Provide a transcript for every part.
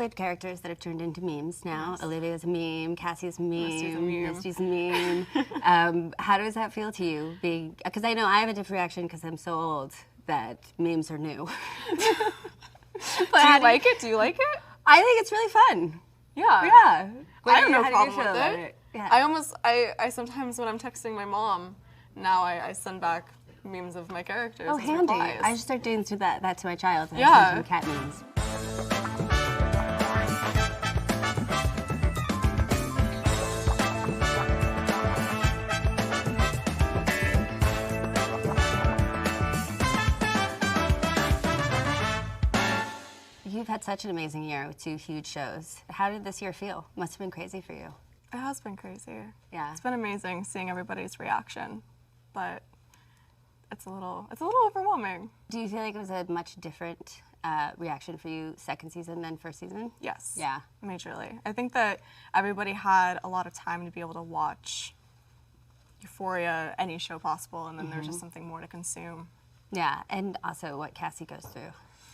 Played characters that have turned into memes now. Yes. Olivia's a meme, Cassie's a meme, Misty's a meme. How does that feel to you? Because I know I have a different reaction because I'm so old that memes are new. Do you like it? Do you like it? I think it's really fun. Yeah. Yeah. I have no problem with it. Yeah. I sometimes when I'm texting my mom, now I send back memes of my characters. Oh, as handy. replies. I should start doing that to my child. Yeah. Some cat memes. You've had such an amazing year with 2 huge shows. How did this year feel? Must have been crazy for you. It has been crazy. Yeah. It's been amazing seeing everybody's reaction, but it's a little overwhelming. Do you feel like it was a much different reaction for you second season than first season? Yes. Yeah. Majorly. I think that everybody had a lot of time to be able to watch Euphoria, any show possible, and then there's just something more to consume. Yeah, and also what Cassie goes through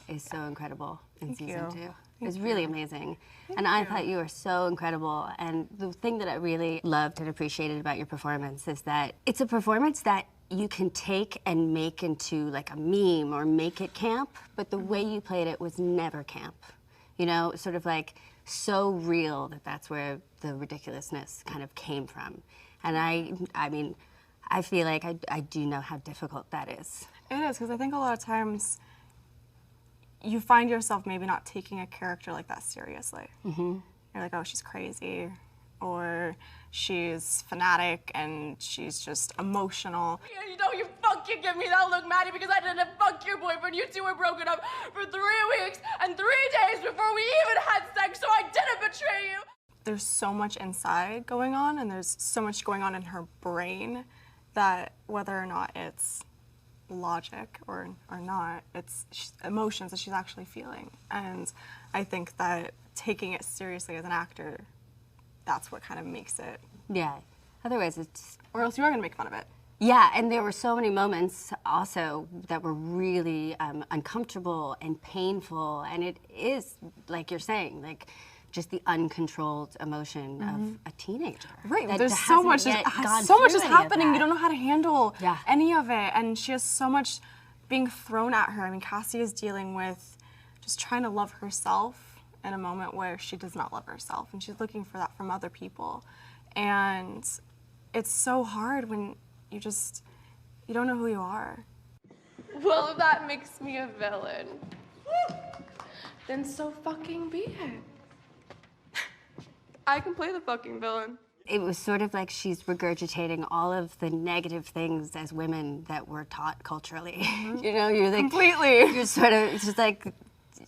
is so incredible in season 2. It was really amazing. And I thought you were so incredible. And the thing that I really loved and appreciated about your performance is that it's a performance that you can take and make into like a meme or make it camp, but the way you played it was never camp. You know, sort of like so real that that's where the ridiculousness kind of came from. And I mean, I feel like I do know how difficult that is. It is, because I think a lot of times you find yourself maybe not taking a character like that seriously. You're like, oh, she's crazy, or she's fanatic and she's just emotional. Yeah, you know, you fucking give me that look, Maddie, because I didn't fuck your boyfriend. You two were broken up for 3 weeks and 3 days before we even had sex, so I didn't betray you. There's so much inside going on, and there's so much going on in her brain that whether or not it's logic or not, it's emotions that she's actually feeling. And I think that taking it seriously as an actor, that's what kind of makes it. Yeah. Otherwise it's... Or else you are going to make fun of it. Yeah, and there were so many moments also that were really uncomfortable and painful, and it is, like you're saying, like just the uncontrolled emotion of a teenager. Right, that there's so much, is happening. You don't know how to handle any of it, and she has so much being thrown at her. I mean, Cassie is dealing with just trying to love herself in a moment where she does not love herself, and she's looking for that from other people. And it's so hard when you don't know who you are. Well, if that makes me a villain, then so fucking be it. I can play the fucking villain. It was sort of like she's regurgitating all of the negative things as women that were taught culturally. You know, you're like... Completely. You're sort of, it's just like,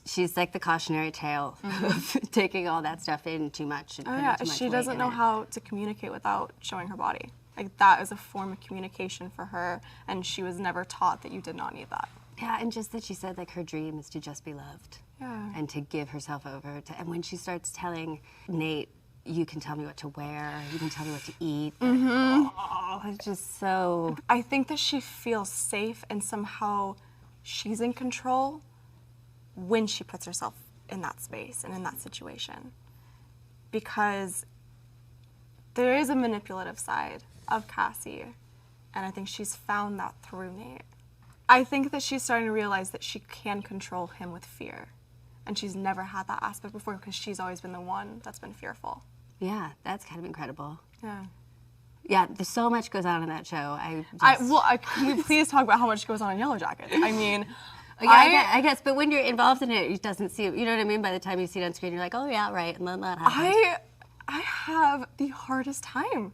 she's like the cautionary tale of taking all that stuff in too much. And oh yeah, she doesn't know how to communicate without showing her body. Like, that is a form of communication for her, and she was never taught that you did not need that. Yeah, and just that she said, like, her dream is to just be loved. Yeah. And to give herself over to, and when she starts telling Nate, you can tell me what to wear, you can tell me what to eat. Oh, it's just so... I think that she feels safe and somehow she's in control when she puts herself in that space and in that situation. Because there is a manipulative side of Cassie, and I think she's found that through Nate. I think that she's starting to realize that she can control him with fear, and she's never had that aspect before because she's always been the one that's been fearful. Yeah, that's kind of incredible. Yeah. Yeah, there's so much goes on in that show. Can we please talk about how much goes on in Yellowjackets? I mean, yeah, I guess, but when you're involved in it, it doesn't seem, you know what I mean? By the time you see it on screen, you're like, oh yeah, right, and then that happens. I have the hardest time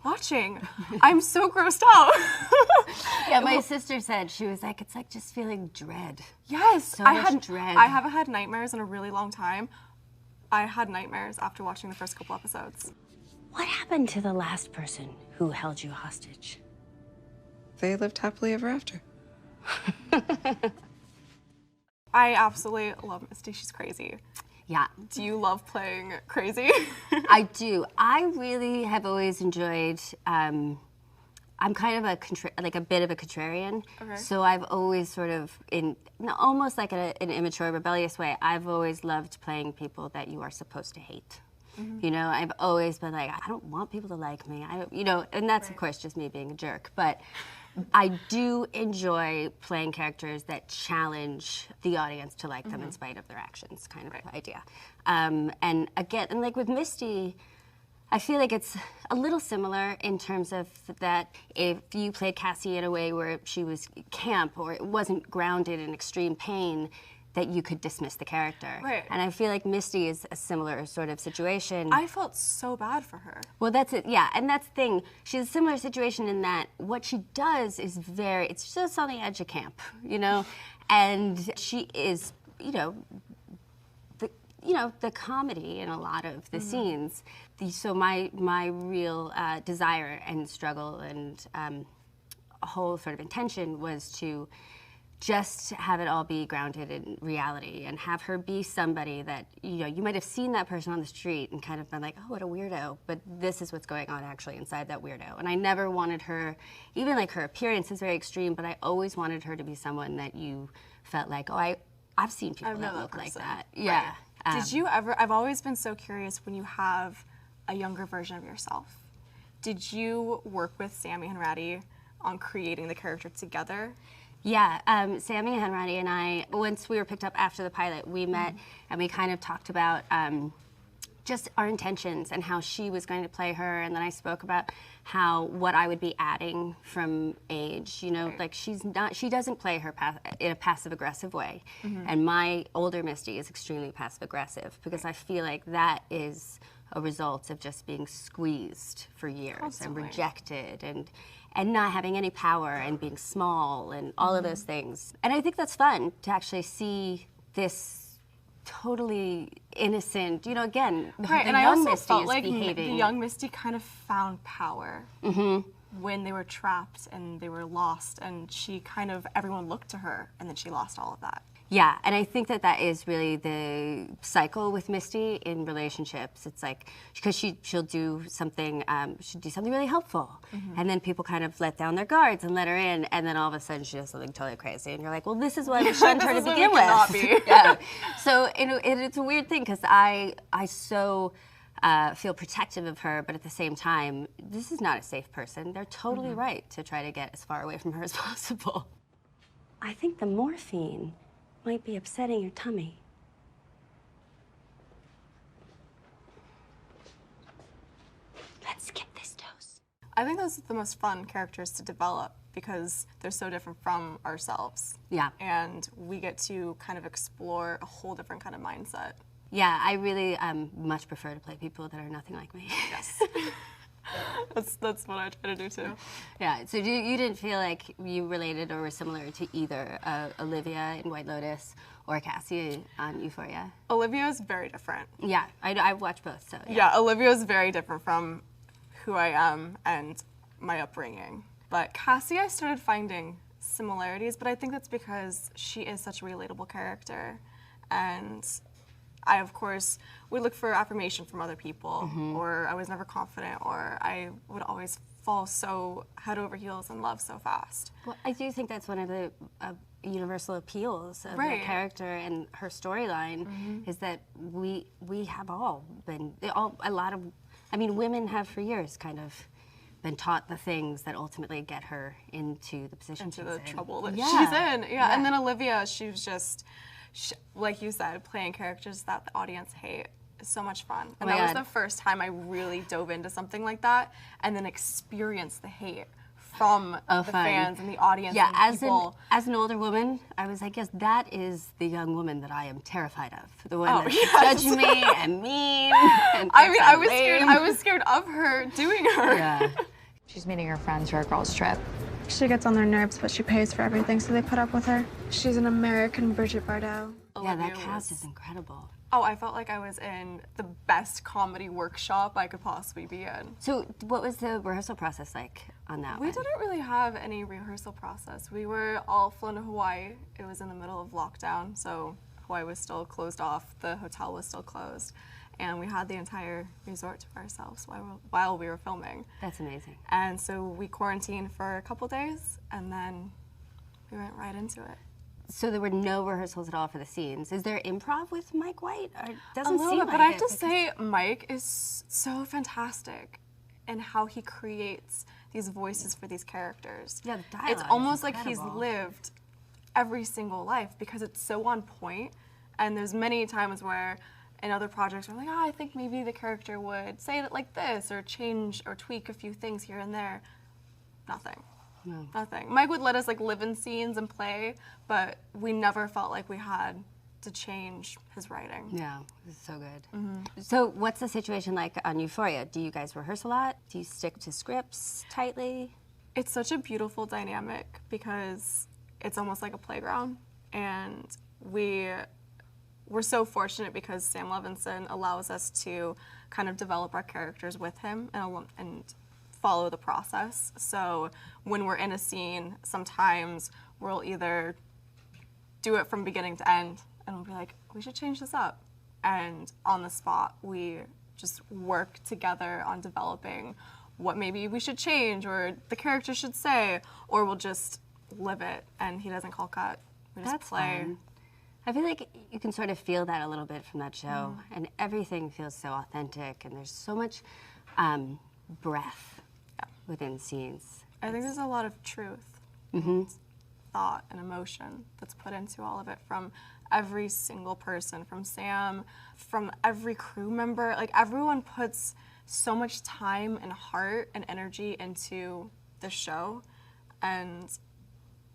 watching. I'm so grossed out. Yeah, my sister said, she was like, it's like just feeling dread. Yes, so much dread. I haven't had nightmares in a really long time. I had nightmares after watching the first couple episodes. What happened to the last person who held you hostage? They lived happily ever after. I absolutely love Misty. She's crazy. Yeah. Do you love playing crazy? I do. I really have always enjoyed I'm kind of a bit of a contrarian. Okay. So I've always sort of, almost like an immature, rebellious way, I've always loved playing people that you are supposed to hate. You know, I've always been like, I don't want people to like me. And that's, of course, just me being a jerk. But I do enjoy playing characters that challenge the audience to like them in spite of their actions, kind of idea. And again, and like with Misty, I feel like it's a little similar in terms of that if you played Cassie in a way where she was camp or it wasn't grounded in extreme pain, that you could dismiss the character. Right. And I feel like Misty is a similar sort of situation. I felt so bad for her. Well, that's it, yeah, and that's the thing. She's a similar situation in that what she does is it's just on the edge of camp, you know? And she is, the comedy in a lot of the scenes. So my real desire and struggle and a whole sort of intention was to just have it all be grounded in reality and have her be somebody that, you might have seen that person on the street and kind of been like, oh, what a weirdo, but this is what's going on actually inside that weirdo. And I never wanted her, even like her appearance is very extreme, but I always wanted her to be someone that you felt like, oh, I've seen people that look like that. Yeah. Right. Did you ever, I've always been so curious when you have a younger version of yourself. Did you work with Sammy and Ratty on creating the character together? Yeah, Sammy Henratty and I, once we were picked up after the pilot, we met and we kind of talked about just our intentions and how she was going to play her, and then I spoke about what I would be adding from age. Like she doesn't play her in a passive-aggressive way, and my older Misty is extremely passive-aggressive because I feel like that is a result of just being squeezed for years and rejected and not having any power and being small and all of those things. And I think that's fun to actually see this totally innocent, again, right, the and I young also Misty felt is like behaving. the young Misty kind of found power when they were trapped and they were lost, and everyone looked to her, and then she lost all of that. Yeah, and I think that is really the cycle with Misty in relationships. It's like, because she'll do something, really helpful, and then people kind of let down their guards and let her in, and then all of a sudden she does something totally crazy, and you're like, well, this is why we shunned her to begin with. Yeah. So it's a weird thing because I so feel protective of her, but at the same time, this is not a safe person. They're totally right to try to get as far away from her as possible. I think the morphine might be upsetting your tummy. Let's skip this dose. I think those are the most fun characters to develop because they're so different from ourselves. Yeah. And we get to kind of explore a whole different kind of mindset. Yeah, I really much prefer to play people that are nothing like me. Yes. That's what I try to do too. Yeah, so you didn't feel like you related or were similar to either Olivia in White Lotus or Cassie on Euphoria? Olivia is very different. Yeah, I've watched both, so yeah. Olivia is very different from who I am and my upbringing. But Cassie, I started finding similarities, but I think that's because she is such a relatable character. And I, of course, would look for affirmation from other people, or I was never confident, or I would always fall so head over heels in love so fast. Well, I do think that's one of the universal appeals of the character and her storyline is that we have all been, women have for years kind of been taught the things that ultimately get her into the position she's in. Into the trouble that she's in. Yeah, and then Olivia, she was just, like you said, playing characters that the audience hate is so much fun. And that was the first time I really dove into something like that and then experienced the hate from the fans and the audience. Yeah, and as an older woman, I was like, yes, that is the young woman that I am terrified of. The one that's judging me and mean. And I was scared of her doing her. Yeah. She's meeting her friends for a girls' trip. She gets on their nerves, but she pays for everything, so they put up with her. She's an American Bridget Bardot. Yeah, that cast is incredible. Oh, I felt like I was in the best comedy workshop I could possibly be in. So what was the rehearsal process like on that one? We didn't really have any rehearsal process. We were all flown to Hawaii. It was in the middle of lockdown, so Hawaii was still closed off, the hotel was still closed, and we had the entire resort to ourselves while we were filming. That's amazing. And so we quarantined for a couple days, and then we went right into it. So there were no rehearsals at all for the scenes. Is there improv with Mike White? Or it doesn't A little seem bit, like but I have it to because- say Mike is so fantastic in how he creates these voices for these characters. Yeah, the dialogue It's is almost like he's incredible. lived every single life because it's so on point. And there's many times where in other projects we're like, oh, I think maybe the character would say it like this or change or tweak a few things here and there. Nothing. No. Nothing. Mike would let us like live in scenes and play, but we never felt like we had to change his writing. Yeah, it's so good. So what's the situation like on Euphoria? Do you guys rehearse a lot? Do you stick to scripts tightly? It's such a beautiful dynamic because it's almost like a playground, and we're so fortunate because Sam Levinson allows us to kind of develop our characters with him and follow the process. So when we're in a scene, sometimes we'll either do it from beginning to end and we'll be like, we should change this up. And on the spot, we just work together on developing what maybe we should change or the character should say, or we'll just live it and he doesn't call cut. We just That's play. fun. I feel like you can sort of feel that a little bit from that show, and everything feels so authentic, and there's so much breath within scenes. I think there's a lot of truth, and thought, and emotion that's put into all of it from every single person, from Sam, from every crew member. Like everyone puts so much time and heart and energy into the show, and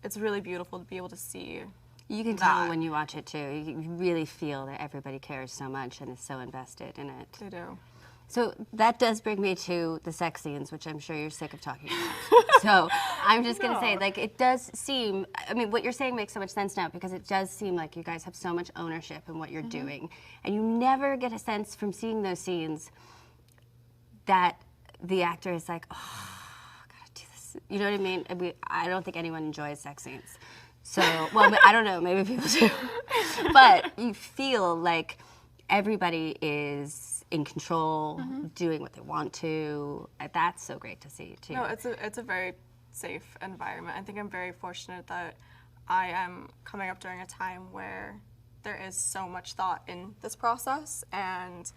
it's really beautiful to be able to see. You can tell that. when you watch it too. You really feel that everybody cares so much and is so invested in it. They do. So that does bring me to the sex scenes, which I'm sure you're sick of talking about. So I'm just going to say, like, it does seem, I mean, what you're saying makes so much sense now because it does seem like you guys have so much ownership in what you're doing. And you never get a sense from seeing those scenes that the actor is like, oh, I gotta do this. You know what I mean? I don't think anyone enjoys sex scenes. So, well, I don't know, maybe people do. But you feel like everybody is in control, doing what they want to. That's so great to see, too. No, it's a very safe environment. I think I'm very fortunate that I am coming up during a time where there is so much thought in this process, and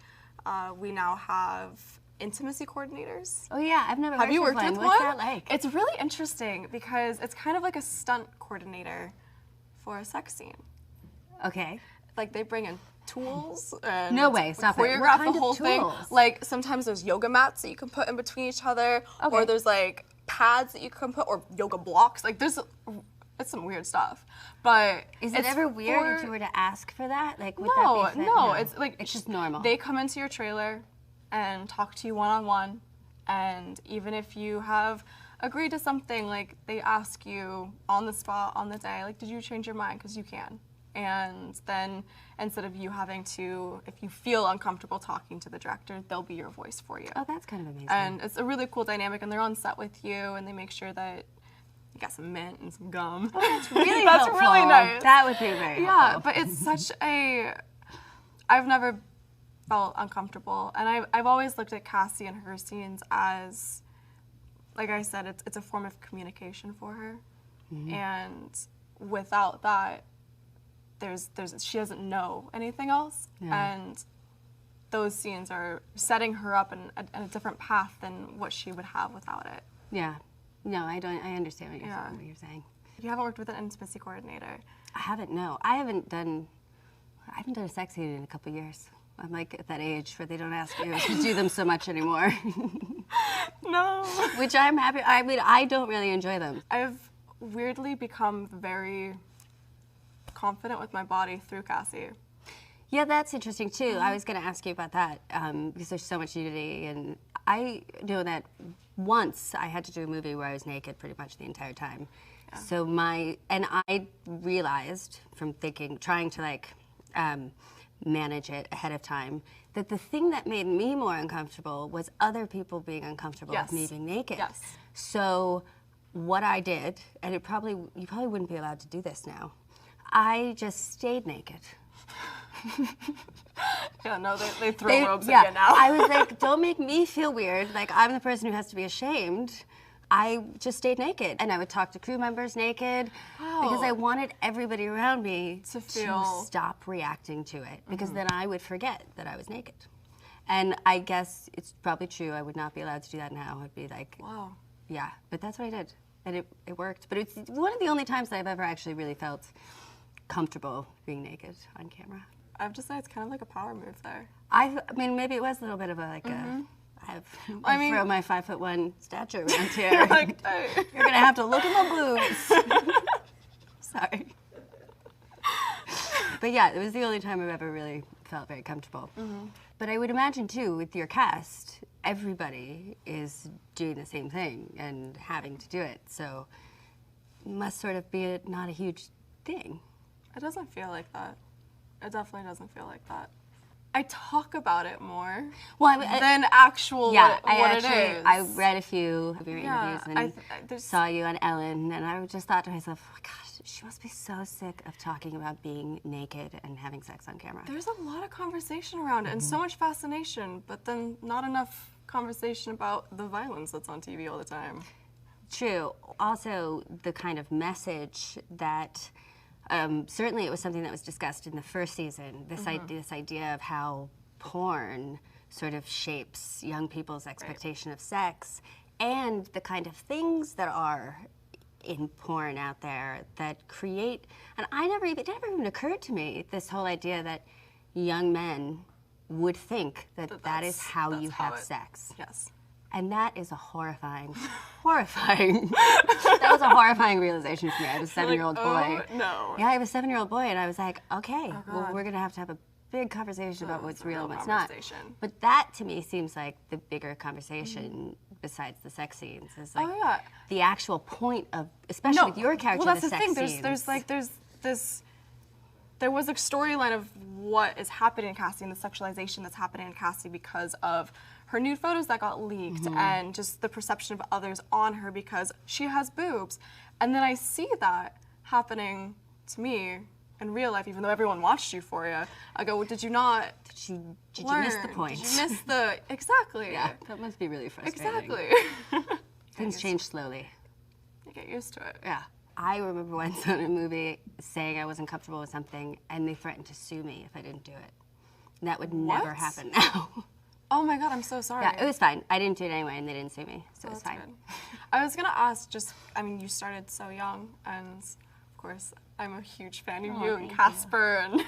we now have intimacy coordinators. Oh yeah, I've never Have you worked worked with one. one? What's that like? It's really interesting because it's kind of like a stunt coordinator for a sex scene. Okay. Like they bring in tools and No way, stop it. What choreograph kind the of whole thing. tools? Like sometimes there's yoga mats that you can put in between each other, or there's like pads that you can put, or yoga blocks. Like it's some weird stuff. But Is it it's ever weird for- if you were to ask for that? Like, would No, that be no, it's like it's just normal. They come into your trailer and talk to you one-on-one, and even if you have agreed to something, like they ask you on the spot, on the day, like, did you change your mind? Because you can. And then instead of you having to, if you feel uncomfortable talking to the director, they'll be your voice for you. Oh, that's kind of amazing. And it's a really cool dynamic, and they're on set with you, and they make sure that you got some mint and some gum. That's really That's helpful. really nice. That would be very Yeah, helpful. but it's such a, I've never felt uncomfortable, and I've always looked at Cassie and her scenes as, like I said, it's a form of communication for her, and without that, she doesn't know anything else, and those scenes are setting her up in a different path than what she would have without it. Yeah. No, I understand what you're saying. You haven't worked with an intimacy coordinator. I haven't, no. I haven't done a sex scene in a couple years. I'm like at that age where they don't ask you to do them so much anymore. No. Which I'm happy. I mean, I don't really enjoy them. I've weirdly become very confident with my body through Cassie. Yeah, that's interesting too. I was going to ask you about that because there's so much nudity, and I know that once I had to do a movie where I was naked pretty much the entire time. Yeah. So I realized from trying to like manage it ahead of time, that the thing that made me more uncomfortable was other people being uncomfortable with me being naked. Yes. So what I did, and you probably wouldn't be allowed to do this now, I just stayed naked. Yeah, no, they throw robes at you now. I was like, don't make me feel weird. Like, I'm the person who has to be ashamed. I just stayed naked. And I would talk to crew members naked because I wanted everybody around me to stop reacting to it, because then I would forget that I was naked. And I guess it's probably true. I would not be allowed to do that now. I'd be like, wow. Yeah, but that's what I did. And it worked. But it's one of the only times that I've ever actually really felt comfortable being naked on camera. I have to say, it's kind of like a power move there. I mean, maybe it was a little bit of a, I throw my 5'1" stature around here. You're like, hey. You're gonna have to look at my boobs. Sorry. But yeah, it was the only time I've ever really felt very comfortable. But I would imagine too, with your cast, everybody is doing the same thing and having to do it. So it must sort of be not a huge thing. It doesn't feel like that. It definitely doesn't feel like that. I talk about it more than actual what it is. I read a few of your interviews and saw you on Ellen, and I just thought to myself, oh my gosh, she must be so sick of talking about being naked and having sex on camera. There's a lot of conversation around it and so much fascination, but then not enough conversation about the violence that's on TV all the time. True. Also, the kind of message that certainly it was something that was discussed in the first season, this idea of how porn sort of shapes young people's expectation of sex, and the kind of things that are in porn out there that create, and it never even occurred to me, this whole idea that young men would think that is how you have sex. Yes. And that is a horrifying, that was a horrifying realization for me. I have a 7-year-old boy. Oh, no. Yeah, I have a 7-year-old boy, and I was like, okay, well, we're gonna have a big conversation about what's real and what's not. But that, to me, seems like the bigger conversation besides the sex scenes. Is like the actual point of, especially with your character, well, that's the sex thing. scenes. There was a storyline of what is happening in Cassie and the sexualization that's happening in Cassie because of her nude photos that got leaked and just the perception of others on her because she has boobs. And then I see that happening to me in real life, even though everyone watched Euphoria. I go, well, did you not Did you learn? miss the point? Did you miss the, exactly. Yeah, that must be really frustrating. Exactly. Things change slowly. You get used to it. Yeah. I remember once on a movie saying I wasn't comfortable with something, and they threatened to sue me if I didn't do it. And that would never happen now. Oh my God, I'm so sorry. Yeah, it was fine. I didn't do it anyway, and they didn't sue me, so it was fine. Good. I was gonna ask, you started so young, and of course, I'm a huge fan of you and Casper. And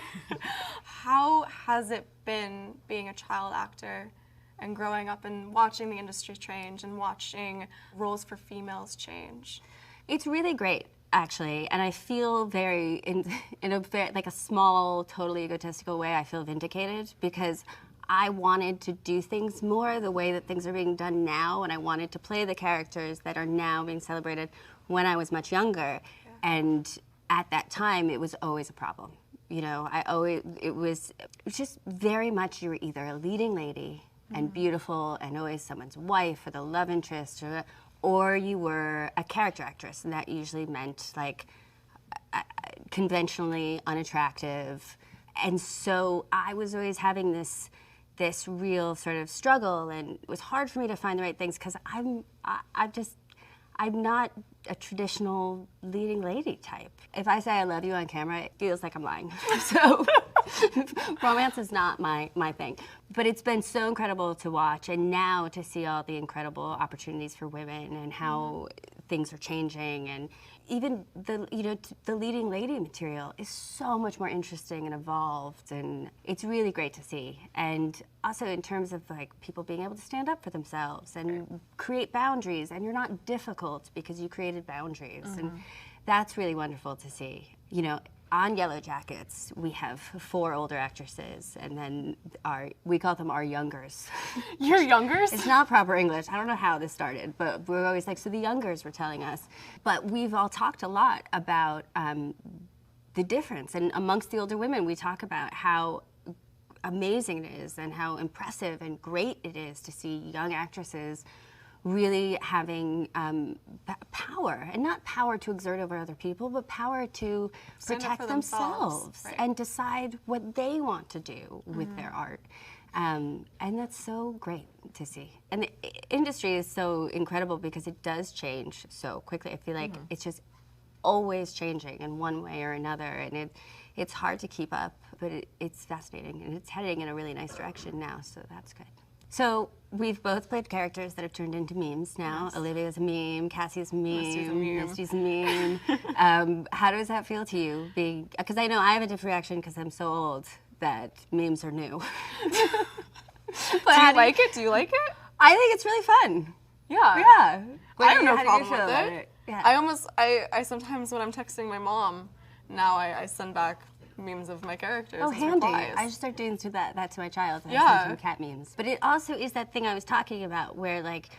how has it been being a child actor and growing up and watching the industry change and watching roles for females change? It's really great, actually, and I feel very, in a small, totally egotistical way, I feel vindicated because I wanted to do things more the way that things are being done now, and I wanted to play the characters that are now being celebrated when I was much younger. And at that time, it was always a problem. You know, it was just very much you were either a leading lady and beautiful and always someone's wife or the love interest, or you were a character actress, and that usually meant like conventionally unattractive. And so I was always having this real sort of struggle, and it was hard for me to find the right things because I'm not a traditional leading lady type. If I say I love you on camera, it feels like I'm lying. So romance is not my thing. But it's been so incredible to watch, and now to see all the incredible opportunities for women and how things are changing, and even the leading lady material is so much more interesting and evolved, and it's really great to see. And also in terms of like people being able to stand up for themselves and create boundaries, and you're not difficult because you created boundaries, and that's really wonderful to see. You know, on Yellowjackets, we have 4 older actresses, and then we call them our youngers. Your youngers? It's not proper English. I don't know how this started, but we're always like, so the youngers were telling us. But we've all talked a lot about the difference, and amongst the older women, we talk about how amazing it is and how impressive and great it is to see young actresses really having power, and not power to exert over other people, but power to protect themselves right. and decide what they want to do with their art. And that's so great to see. And the industry is so incredible because it does change so quickly. I feel like it's just always changing in one way or another, and it's hard to keep up, but it's fascinating, and it's heading in a really nice direction now, so that's good. So we've both played characters that have turned into memes now. Yes. Olivia's a meme, Cassie's a meme, Misty's a meme. How does that feel to you? Because I know I have a different reaction because I'm so old that memes are new. Do you like it? Do you like it? I think it's really fun. Yeah. Yeah. I have no problem with it. Yeah. I sometimes when I'm texting my mom, now I send back memes of my characters. Oh, as handy. replies. I should start doing that to my child. I Yeah. send him cat memes. But it also is that thing I was talking about where, like,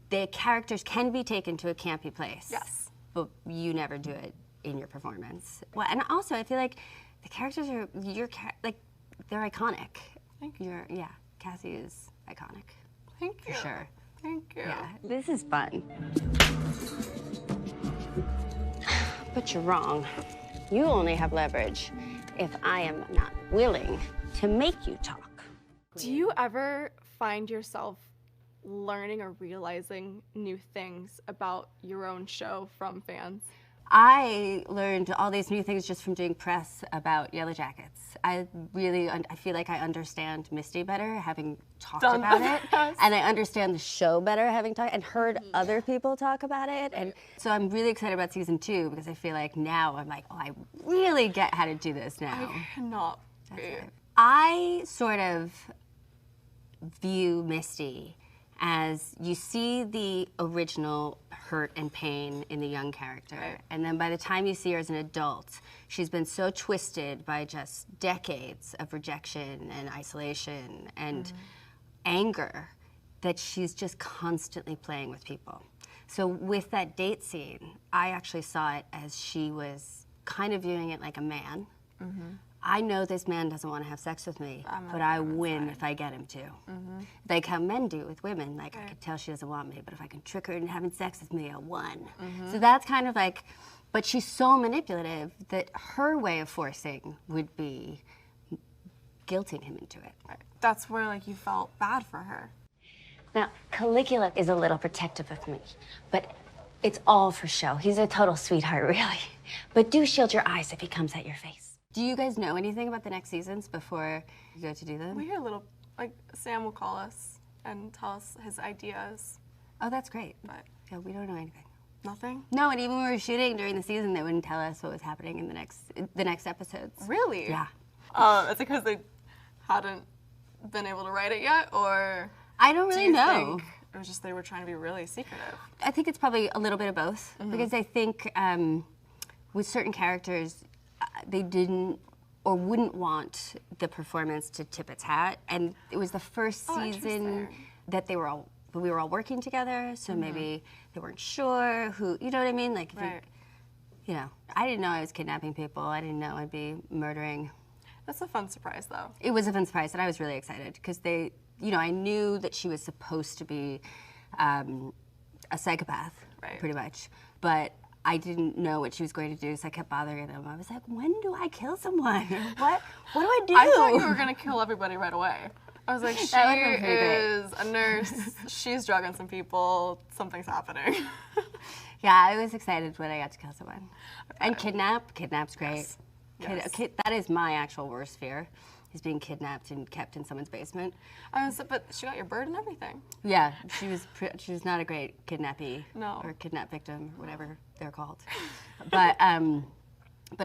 the characters can be taken to a campy place. Yes. But you never do it in your performance. Well, and also I feel like the characters are, they're iconic. Thank you. Yeah, Cassie is iconic. Thank you. For sure. Thank you. Yeah, this is fun. But you're wrong. You only have leverage if I am not willing to make you talk. Do you ever find yourself learning or realizing new things about your own show from fans? I learned all these new things just from doing press about Yellowjackets. I feel like I understand Misty better, having talked about it, and I understand the show better, having talked and heard other people talk about it. And so I'm really excited about season 2 because I feel like now I'm like, oh, I really get how to do this now. I cannot be. I sort of view Misty as you see the original hurt and pain in the young character. Right. And then by the time you see her as an adult, she's been so twisted by just decades of rejection and isolation and anger that she's just constantly playing with people. So with that date scene, I actually saw it as she was kind of viewing it like a man. I know this man doesn't want to have sex with me, but I win if I get him to. Like how men do with women. Like, I could tell she doesn't want me, but if I can trick her into having sex with me, I won. So that's kind of like, but she's so manipulative that her way of forcing would be guilting him into it. Right. That's where, like, you felt bad for her. Now, Caligula is a little protective of me, but it's all for show. He's a total sweetheart, really. But do shield your eyes if he comes at your face. Do you guys know anything about the next seasons before you go to do them? We hear a little, like, Sam will call us and tell us his ideas. Oh, that's great. But yeah, we don't know anything. Nothing? No, and even when we were shooting during the season, they wouldn't tell us what was happening in the next episodes. Really? Yeah. Is it because they hadn't been able to write it yet, or? I don't really know. Think it was just they were trying to be really secretive? I think it's probably a little bit of both, because I think with certain characters, they didn't or wouldn't want the performance to tip its hat, and it was the first season that we were all working together, so maybe they weren't sure who, you know what I mean? Like, you know, I didn't know I was kidnapping people. I didn't know I'd be murdering. That's a fun surprise, though. It was a fun surprise, and I was really excited because they, you know, I knew that she was supposed to be a psychopath, pretty much, but I didn't know what she was going to do, so I kept bothering them. I was like, when do I kill someone? What do I do? I thought you were going to kill everybody right away. I was like, she is a nurse, she's drugging some people, something's happening. Yeah, I was excited when I got to kill someone. And kidnap's great. Yes. That is my actual worst fear, is being kidnapped and kept in someone's basement. But she got your bird and everything. Yeah, she was not a great kidnappee. No. Or kidnap victim, whatever they're called. But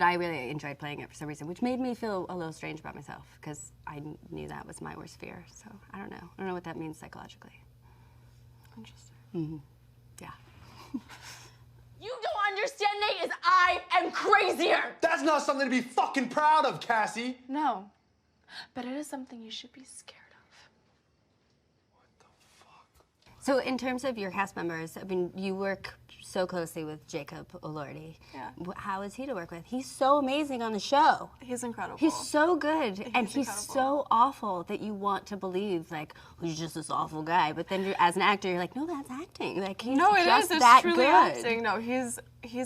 I really enjoyed playing it for some reason, which made me feel a little strange about myself, because I knew that was my worst fear. So I don't know. I don't know what that means psychologically. Interesting. Yeah. You don't understand, Nate, is I am crazier! That's not something to be fucking proud of, Cassie! No. But it is something you should be scared of. What the fuck? So in terms of your cast members, I mean, you work so closely with Jacob Elordi. Yeah. How is he to work with? He's so amazing on the show. He's incredible. He's so good, and he's incredible. so awful that you want to believe like he's just this awful guy. But then, as an actor, you're like, no, that's acting. Like he's No, it just is. It's that truly good. acting. No, he's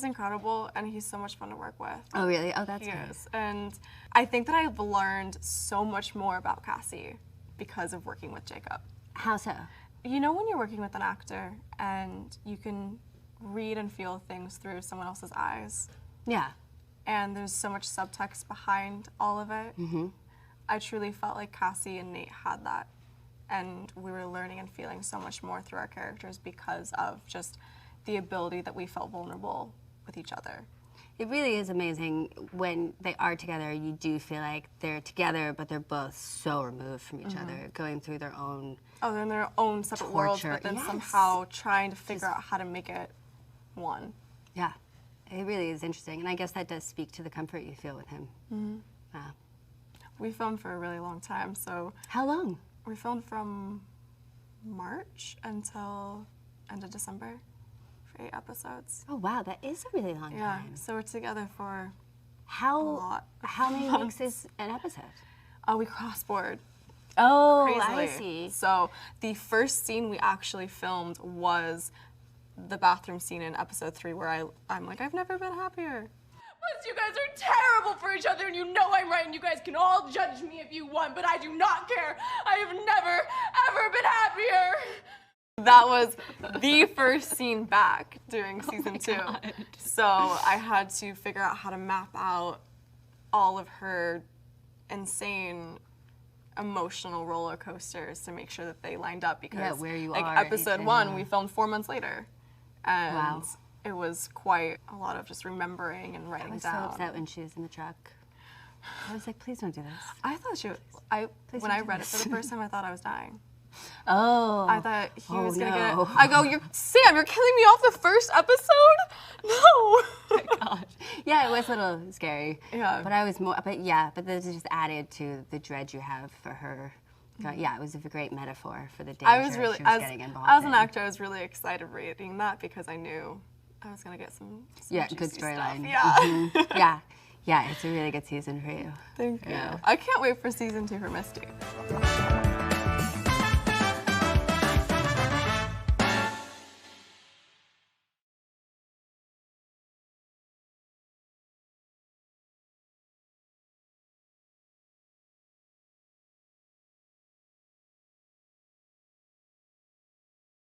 incredible, and he's so much fun to work with. Oh, really? Oh, that's He great. is. And I think that I've learned so much more about Cassie because of working with Jacob. How so? You know when you're working with an actor and you can read and feel things through someone else's eyes, Yeah. and there's so much subtext behind all of it. Mm-hmm. I truly felt like Cassie and Nate had that, and we were learning and feeling so much more through our characters because of just the ability that we felt vulnerable with each other. It really is amazing when they are together. You do feel like they're together, but they're both so removed from each other, going through their own. Oh, they're in their own separate worlds, Torture, but then yes. somehow trying to figure out how to make it one. Yeah, it really is interesting, and I guess that does speak to the comfort you feel with him. Mm-hmm. Wow. We filmed for a really long time, so How long? we filmed from March until end of December for 8 episodes. Oh wow, that is a really long Yeah, time. so we're together for How lot. how many weeks is an episode? we cross-board Oh, crazily. I see. So the first scene we actually filmed was the bathroom scene in episode 3 where I'm like, I've never been happier. Plus, you guys are terrible for each other, and you know I'm right, and you guys can all judge me if you want, but I do not care. I have never, ever been happier. That was the first scene back during season 2. So I had to figure out how to map out all of her insane emotional roller coasters to make sure that they lined up because where you like are at episode each 1 end. we filmed 4 months later. And Wow. it was quite a lot of just remembering and I writing was so down. upset when she was in the truck. I was like, please don't do this. I thought when don't I do read it for the first time I thought I was dying. Oh. I thought he was gonna no. get. I go, Sam, you're killing me off the first episode? No. Gosh. Yeah, it was a little scary. Yeah. But I was more, but this just added to the dread you have for her. Yeah, it was a great metaphor for the danger I was really, she was as getting involved an in. actor, I was really excited reading that because I knew I was gonna get some Yeah, juicy good storyline. stuff. Yeah. Yeah. Yeah, it's a really good season for you. Thank you. Yeah. I can't wait for season 2 for Misty.